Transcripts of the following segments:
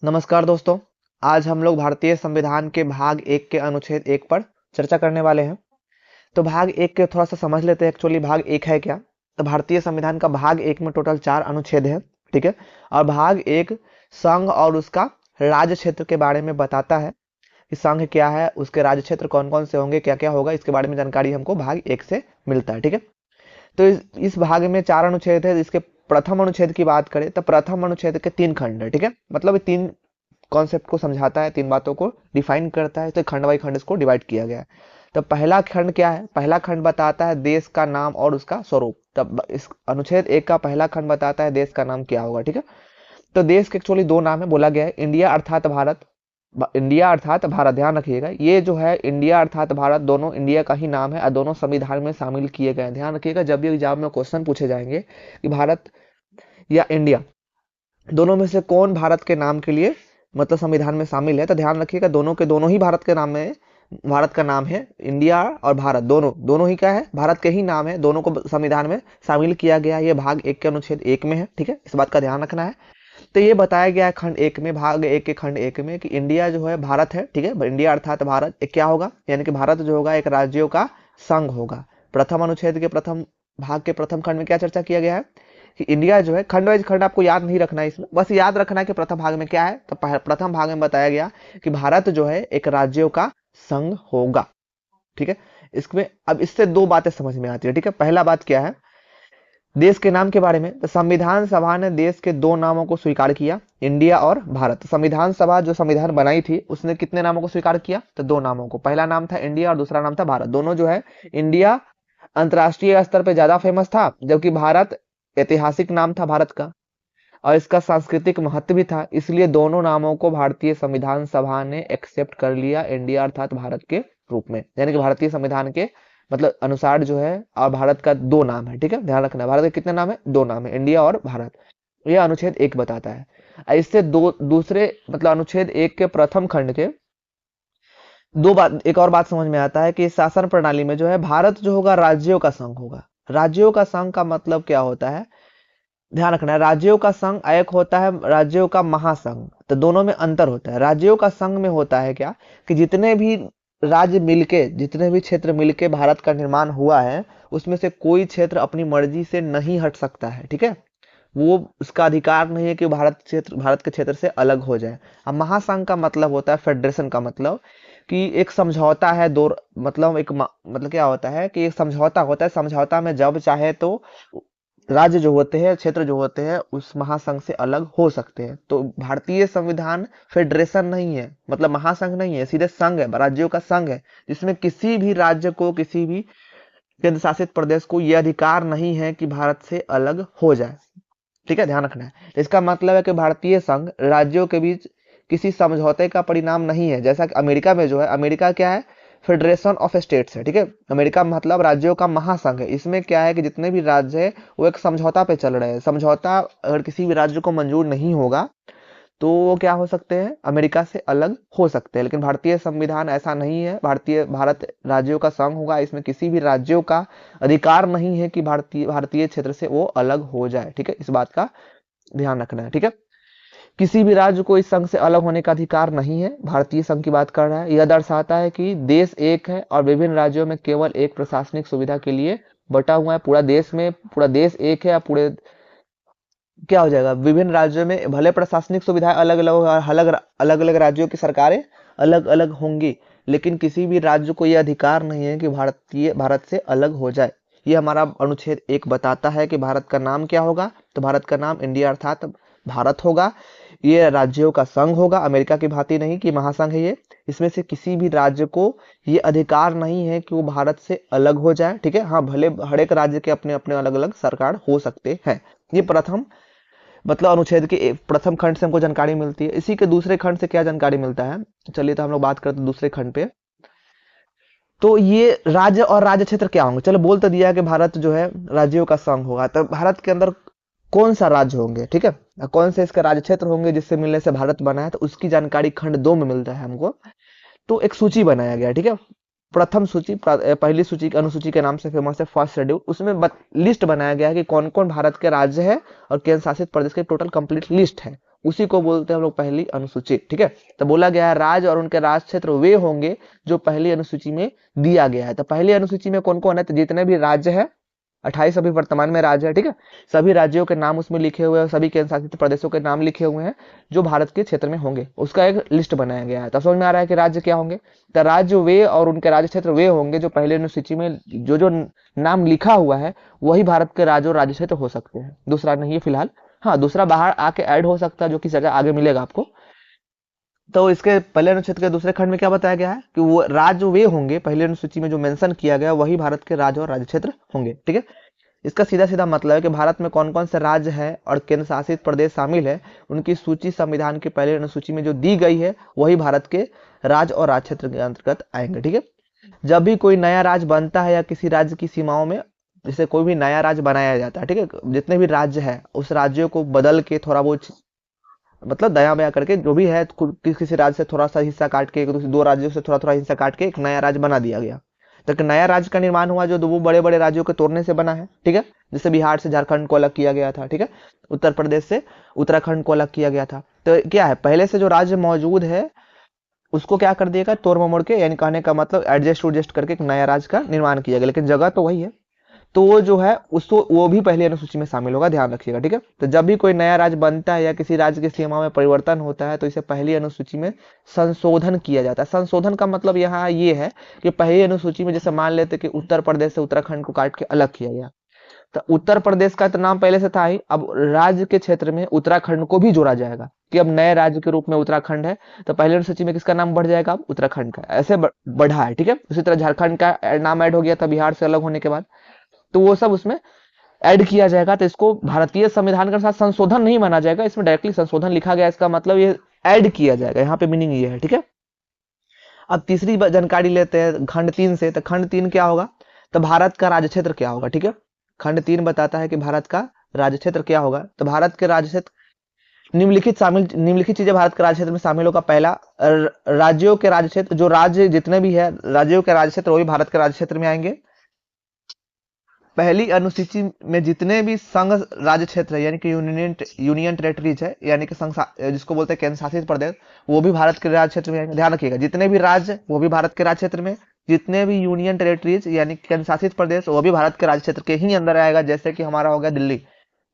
नमस्कार दोस्तों। आज हम लोग भारतीय संविधान के भाग एक के अनुच्छेद एक पर चर्चा करने वाले हैं। तो भाग एक के थोड़ा सा समझ लेते हैं, एक्चुअली भाग एक है क्या। तो भारतीय संविधान का भाग एक में टोटल 4 अनुच्छेद है, ठीक है। और भाग एक संघ और उसका राज्य क्षेत्र के बारे में बताता है कि संघ क्या है, उसके राज्य क्षेत्र कौन कौन से होंगे, क्या क्या होगा, इसके बारे में जानकारी हमको भाग एक से मिलता है, ठीक है। तो इस भाग में 4 अनुच्छेद है। इसके प्रथम अनुच्छेद की बात करें तो प्रथम अनुच्छेद के 3 खंड है, ठीक है। मतलब 3 कॉन्सेप्ट को समझाता है, 3 बातों को डिफाइन करता है। तो खंड बाई खंड इसको डिवाइड किया गया है। तो पहला खंड क्या है? पहला खंड बताता है देश का नाम और उसका स्वरूप। तब इस अनुच्छेद एक का पहला खंड बताता है देश का नाम क्या होगा, ठीक है। तो देश के एक्चुअली 2 नाम है, बोला गया है इंडिया अर्थात भारत। इंडिया अर्थात भारत, ध्यान रखिएगा। ये जो है इंडिया अर्थात भारत, दोनों इंडिया का ही नाम है और दोनों संविधान में शामिल किए गए हैं। ध्यान रखिएगा, जब भी एग्जाम में क्वेश्चन पूछे जाएंगे कि भारत या इंडिया, दोनों में से कौन भारत के नाम के लिए मतलब संविधान में शामिल है, तो ध्यान रखिएगा दोनों के दोनों ही भारत के नाम में, भारत का नाम है। इंडिया और भारत दोनों दोनों ही क्या है, भारत के ही नाम है। दोनों को संविधान में शामिल किया गया है। ये भाग एक के अनुच्छेद एक में है, ठीक है। इस बात का ध्यान रखना है। तो ये बताया गया है खंड एक में, भाग एक के खंड एक में, कि इंडिया जो है भारत है, ठीक है। इंडिया अर्थात भारत एक क्या होगा, यानी कि भारत जो होगा एक राज्यों का संघ होगा। प्रथम अनुच्छेद के प्रथम भाग के प्रथम खंड में क्या चर्चा किया गया है कि इंडिया जो है, खंड वाइज खंड आपको याद नहीं रखना है इसमें, बस याद रखना है कि प्रथम भाग में क्या है। तो प्रथम भाग में बताया गया कि भारत जो है एक राज्यों का संघ होगा, ठीक है। इसमें अब इससे 2 बातें समझ में आती है, ठीक है। पहला बात क्या है, देश के नाम के बारे में। तो संविधान सभा ने देश के 2 नामों को स्वीकार किया, इंडिया और भारत। संविधान सभा जो संविधान बनाई थी उसने कितने नामों को स्वीकार किया, तो 2 नामों को। पहला नाम था इंडिया और दूसरा नाम था भारत। दोनों जो है, इंडिया अंतरराष्ट्रीय स्तर पर ज्यादा फेमस था, जबकि भारत ऐतिहासिक नाम था भारत का और इसका सांस्कृतिक महत्व भी था। इसलिए दोनों नामों को भारतीय संविधान सभा ने एक्सेप्ट कर लिया इंडिया अर्थात भारत के रूप में। यानी कि भारतीय संविधान के मतलब अनुसार जो है, और भारत का 2 नाम है, ठीक है। ध्यान रखना, भारत के कितने नाम है, 2 नाम है, इंडिया और भारत। यह अनुच्छेद एक बताता है। इससे दूसरे मतलब अनुच्छेद एक के प्रथम खंड के 2 बात, एक और बात समझ में आता है कि शासन प्रणाली में जो है भारत जो होगा राज्यों का संघ होगा। राज्यों का संघ का मतलब क्या होता है, ध्यान रखना है। राज्यों का संघ एक होता है राज्यों का महासंघ। तो दोनों में अंतर होता है। राज्यों का संघ में होता है क्या कि जितने भी राज्य मिलके, जितने भी क्षेत्र मिलके भारत का निर्माण हुआ है, उसमें से कोई क्षेत्र अपनी मर्जी से नहीं हट सकता है, ठीक है। वो उसका अधिकार नहीं है कि भारत के क्षेत्र से अलग हो जाए। अब महासंघ का मतलब होता है फेडरेशन का मतलब कि एक समझौता है, दो मतलब मतलब क्या होता है कि एक समझौता होता है। समझौता में जब चाहे तो राज्य जो होते हैं, क्षेत्र जो होते हैं, उस महासंघ से अलग हो सकते हैं। तो भारतीय संविधान फेडरेशन नहीं है, मतलब महासंघ नहीं है, सीधे संघ है, राज्यों का संघ है, जिसमें किसी भी राज्य को, किसी भी केंद्र शासित प्रदेश को यह अधिकार नहीं है कि भारत से अलग हो जाए, ठीक है। ध्यान रखना है। तो इसका मतलब है कि भारतीय संघ राज्यों के बीच किसी समझौते का परिणाम नहीं है। जैसा कि अमेरिका में जो है, अमेरिका क्या है, फेडरेशन ऑफ स्टेट्स है, ठीक है। अमेरिका मतलब राज्यों का महासंघ है। इसमें क्या है कि जितने भी राज्य है वो एक समझौता पे चल रहे हैं। समझौता अगर किसी भी राज्य को मंजूर नहीं होगा तो वो क्या हो सकते हैं, अमेरिका से अलग हो सकते हैं। लेकिन भारतीय संविधान ऐसा नहीं है। भारत राज्यों का संघ होगा। इसमें किसी भी राज्यों का अधिकार नहीं है कि भारतीय क्षेत्र से वो अलग हो जाए, ठीक है। इस बात का ध्यान रखना है, ठीक है। किसी भी राज्य को इस संघ से अलग होने का अधिकार नहीं है। भारतीय संघ की बात कर रहा है। यह दर्शाता है कि देश एक है और विभिन्न राज्यों में केवल एक प्रशासनिक सुविधा के लिए बटा हुआ है। पूरा देश एक है और पूरे क्या हो जाएगा, विभिन्न राज्यों में भले प्रशासनिक सुविधाएं अलग अलग राज्यों की सरकारें अलग अलग होंगी, लेकिन किसी भी राज्य को यह अधिकार नहीं है कि भारत से अलग हो जाए। ये हमारा अनुच्छेद एक बताता है कि भारत का नाम क्या होगा। तो भारत का नाम इंडिया अर्थात भारत होगा। ये राज्यों का संघ होगा, अमेरिका की भांति नहीं कि महासंघ है ये। इसमें से किसी भी राज्य को ये अधिकार नहीं है कि वो भारत से अलग हो जाए, ठीक है। हाँ, भले हर एक राज्य के अपने अपने अलग अलग सरकार हो सकते हैं। ये प्रथम मतलब अनुच्छेद के प्रथम खंड से हमको जानकारी मिलती है। इसी के दूसरे खंड से क्या जानकारी मिलता है, चलिए तो हम लोग बात करते हैं दूसरे खंड पे। तो ये राज्य और राज्य क्षेत्र क्या होंगे, चलो बोल तो दिया है कि भारत जो है राज्यों का संघ होगा। तो भारत के अंदर कौन सा राज्य होंगे, ठीक है, कौन से इसके राज्य क्षेत्र होंगे जिससे मिलने से भारत बना है, तो उसकी जानकारी खंड 2 में मिलता है हमको। तो एक सूची बनाया गया, ठीक है। प्रथम सूची, पहली सूची की अनुसूची के नाम से फेमस है, फर्स्ट शेड्यूल। उसमें लिस्ट बनाया गया है कि कौन कौन भारत के राज्य है और केंद्र शासित प्रदेश की टोटल कंप्लीट लिस्ट है। उसी को बोलते हैं हम लोग पहली अनुसूची। ठीक है, तो बोला गया है राज्य और उनके राज क्षेत्र वे होंगे जो पहली अनुसूची में दिया गया है। तो पहली अनुसूची में कौन कौन है, तो जितने भी राज्य है, 28 अभी वर्तमान में राज्य है, ठीक है, सभी राज्यों के नाम उसमें लिखे हुए हैं, सभी केंद्र शासित प्रदेशों के नाम लिखे हुए हैं जो भारत के क्षेत्र में होंगे, उसका एक लिस्ट बनाया गया है। तब समझ में आ रहा है कि राज्य क्या होंगे। तो राज्य वे और उनके राज्य क्षेत्र वे होंगे जो पहले अनुसूची में जो जो नाम लिखा हुआ है वही भारत के राज्य और राज्य क्षेत्र हो सकते हैं, दूसरा नहीं है फिलहाल। हाँ, दूसरा बाहर आके ऐड हो सकता है, जो कि जगह आगे मिलेगा आपको। तो इसके पहले अनुच्छेद के दूसरे खंड में क्या बताया गया है कि वो राज्य वे होंगे, पहले अनुसूची में जो मेंशन किया गया वही भारत के राज्य और राज्य क्षेत्र होंगे। ठीक है, इसका सीधा सीधा मतलब है कि भारत में कौन कौन से राज्य है और केंद्र शासित प्रदेश शामिल है, उनकी सूची संविधान की पहले अनुसूची में जो दी गई है वही भारत के राज्य और राज्य क्षेत्र के अंतर्गत आएंगे। ठीक है, जब भी कोई नया राज्य बनता है या किसी राज्य की सीमाओं में जैसे कोई भी नया राज्य बनाया जाता है, ठीक है, जितने भी राज्य है उस राज्यों को बदल के थोड़ा बहुत मतलब दया बया करके जो भी है किसी राज्य से थोड़ा सा हिस्सा काट के दो राज्यों से थोड़ा थोड़ा हिस्सा काट के एक नया राज्य बना दिया गया। तो एक नया राज्य का निर्माण हुआ जो दो बड़े बड़े राज्यों के तोड़ने से बना है। ठीक है, जैसे बिहार से झारखंड को अलग किया गया था, ठीक है, उत्तर प्रदेश से उत्तराखंड को अलग किया गया था। तो क्या है, पहले से जो राज्य मौजूद है उसको क्या कर दिया गया, तोड़ ममोड़ के, यानी कहने का मतलब एडजस्ट उडजस्ट करके एक नया राज्य का निर्माण किया गया, लेकिन जगह तो वही है। तो वो जो है उसको वो भी पहली अनुसूची में शामिल होगा, ध्यान रखिएगा। ठीक है, तो जब भी कोई नया राज्य बनता है या किसी राज्य की सीमा में परिवर्तन होता है तो इसे पहली अनुसूची में संशोधन किया जाता है। संशोधन का मतलब यहाँ ये है कि पहली अनुसूची में जैसे मान लेते कि उत्तर प्रदेश से उत्तराखंड को काट के अलग किया गया, तो उत्तर प्रदेश का तो नाम पहले से था ही, अब राज्य के क्षेत्र में उत्तराखंड को भी जोड़ा जाएगा कि अब नए राज्य के रूप में उत्तराखंड है, तो पहले अनुसूची में किसका नाम बढ़ जाएगा, अब उत्तराखंड का, ऐसे बढ़ा है। ठीक है, उसी तरह झारखंड का नाम ऐड हो गया था बिहार से अलग होने के बाद, तो वो सब उसमें ऐड किया जाएगा। तो इसको भारतीय संविधान के साथ संशोधन नहीं माना जाएगा, इसमें डायरेक्टली संशोधन लिखा गया, इसका मतलब ये ऐड किया जाएगा, यहाँ पे मीनिंग ये है। ठीक है, अब तीसरी जानकारी लेते हैं खंड 3 से। तो खंड 3 क्या होगा, तो भारत का राज्य क्षेत्र क्या होगा। ठीक है, खंड 3 बताता है कि भारत का राज्य क्षेत्र क्या होगा। तो भारत के राज्य क्षेत्र निम्नलिखित चीजें भारत के राज्य क्षेत्र में शामिल होगा। पहला, राज्यों के राज्य क्षेत्र, जो राज्य जितने भी है राज्यों के राज्य क्षेत्र वो भी भारत के राज्य क्षेत्र में आएंगे। पहली अनुसूची में जितने भी संघ राज्य क्षेत्र है यानी कि यूनियन टेरेटरीज है, यानी कि संघ जिसको बोलते हैं केंद्र शासित प्रदेश, वो भी भारत के राज्य क्षेत्र में आएंगे। ध्यान रखिएगा, जितने भी राज्य वो भी भारत के राज्य क्षेत्र में, जितने भी यूनियन टेरेटरीज यानी केंद्र शासित प्रदेश वो भी भारत के राज्य क्षेत्र के ही अंदर आएगा। जैसे कि हमारा हो गया दिल्ली,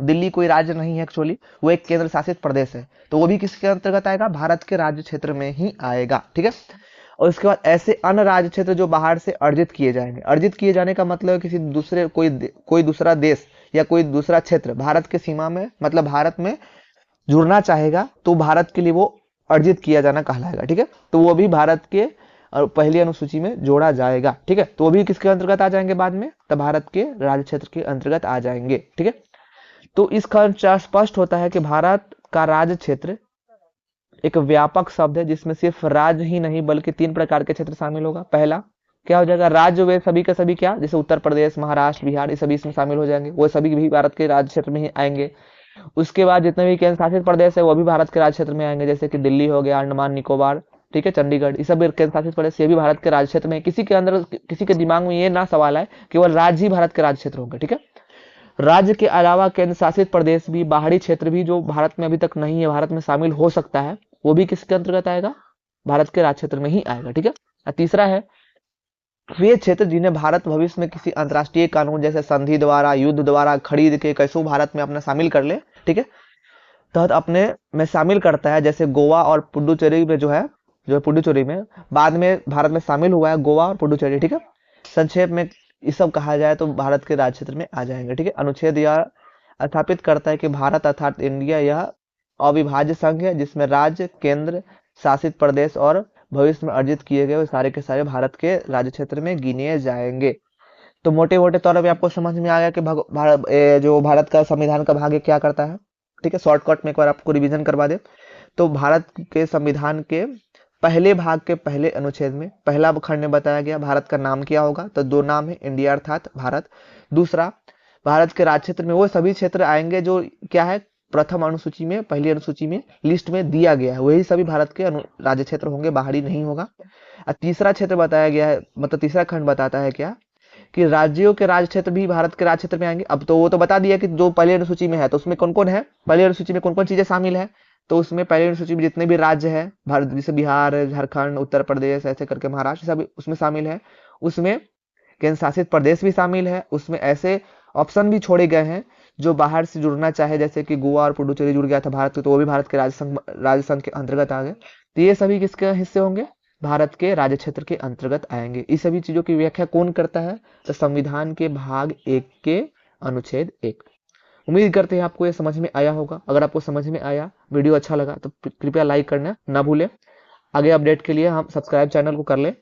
दिल्ली कोई राज्य नहीं है एक्चुअली, वो एक केंद्र शासित प्रदेश है, तो वो भी किसके अंतर्गत आएगा, भारत के राज्य क्षेत्र में ही आएगा। ठीक है, और उसके बाद ऐसे अन्य राज्य क्षेत्र जो बाहर से अर्जित किए जाएंगे। अर्जित किए जाने का मतलब किसी दूसरे कोई दूसरा देश या कोई दूसरा क्षेत्र भारत के सीमा में मतलब भारत में जुड़ना चाहेगा तो भारत के लिए वो अर्जित किया जाना कहलाएगा। ठीक है, तो वो भी भारत के और पहली अनुसूची में जोड़ा जाएगा। ठीक है, तो वो भी किसके अंतर्गत आ जाएंगे बाद में, तो भारत के राज्य क्षेत्र के अंतर्गत आ जाएंगे। ठीक है, तो इस खंड से स्पष्ट होता है कि भारत का राज्य क्षेत्र एक व्यापक शब्द है जिसमें सिर्फ राज्य ही नहीं बल्कि 3 प्रकार के क्षेत्र शामिल होगा। पहला क्या हो जाएगा, राज्य वे सभी के सभी क्या, जैसे उत्तर प्रदेश, महाराष्ट्र, बिहार, ये सभी इसमें शामिल हो जाएंगे, वो सभी भी भारत के राज्य क्षेत्र में ही आएंगे। उसके बाद जितने भी केंद्र शासित प्रदेश है वो भी भारत के राज्य क्षेत्र में आएंगे, जैसे कि दिल्ली हो गया, अंडमान निकोबार, ठीक है, चंडीगढ़, ये सब केंद्र शासित प्रदेश, ये भी भारत के राज्य क्षेत्र में। किसी के अंदर किसी के दिमाग में ये ना सवाल है केवल राज्य ही भारत के राज्य क्षेत्र होंगे। ठीक है, राज्य के अलावा केंद्र शासित प्रदेश भी, बाहरी क्षेत्र भी जो भारत में अभी तक नहीं है, भारत में शामिल हो सकता है, वो भी किसके अंतर्गत आएगा, भारत के राज्य क्षेत्र में ही आएगा। ठीक है, और तीसरा है वे क्षेत्र जिन्हें भारत भविष्य में किसी अंतर्राष्ट्रीय कानून जैसे संधि द्वारा, युद्ध द्वारा खरीद के कैसो भारत में अपना शामिल कर ले, ठीक है, तहत अपने में शामिल करता है। जैसे गोवा और पुडुचेरी में जो पुडुचेरी में बाद में भारत में शामिल हुआ है, गोवा और पुडुचेरी। ठीक है, संक्षेप में ये सब कहा जाए तो भारत के राज्य क्षेत्र में आ जाएंगे। ठीक है, अनुच्छेद यह स्थापित करता है कि भारत अर्थात इंडिया यह अविभाज्य संघ है जिसमें राज्य, केंद्र शासित प्रदेश और भविष्य में अर्जित किए गए सारे के सारे भारत के राज्य क्षेत्र में गिने जाएंगे। तो मोटे मोटे तौर पे आपको समझ में आ गया कि जो भारत का संविधान का भाग क्या करता है। ठीक है, शॉर्टकट में एक बार आपको रिवीजन करवा दे तो भारत के संविधान के पहले भाग के पहले अनुच्छेद में पहला खंड में बताया गया भारत का नाम क्या होगा, तो 2 नाम है, इंडिया अर्थात भारत। दूसरा, भारत के राज्य क्षेत्र में वो सभी क्षेत्र आएंगे जो क्या है, प्रथम अनुसूची में, पहली अनुसूची में लिस्ट में दिया गया है, वही सभी भारत के राज्य क्षेत्र होंगे, बाहरी नहीं होगा। और तीसरा क्षेत्र बताया गया है, मतलब तीसरा खंड बताता है क्या कि राज्यों के राज्य क्षेत्र भी भारत के राज्य क्षेत्र में आएंगे। अब तो वो तो बता दिया कि जो पहली अनुसूची में है तो उसमें कौन कौन है, पहली अनुसूची में कौन कौन चीजें शामिल है, तो उसमें पहली अनुसूची में जितने भी राज्य है भारत, जैसे बिहार, झारखंड, उत्तर प्रदेश, ऐसे करके महाराष्ट्र सब उसमें शामिल है। उसमें केंद्र शासित प्रदेश भी शामिल है। उसमें ऐसे ऑप्शन भी छोड़े गए हैं जो बाहर से जुड़ना चाहे, जैसे कि गोवा और पुडुचेरी जुड़ गया था भारत के, तो वो भी भारत के राज्य संघ के अंतर्गत आ गए। तो ये सभी किसके हिस्से होंगे? भारत के राज्य क्षेत्र के अंतर्गत आएंगे। इस सभी चीजों की व्याख्या कौन करता है? तो संविधान के भाग 1 के अनुच्छेद 1। उम्मीद करते हैं आपको ये समझ में आया होगा। अगर आपको समझ में आया, वीडियो अच्छा लगा, तो कृपया लाइक करना ना भूलें। आगे अपडेट के लिए हम सब्सक्राइब चैनल को कर लें।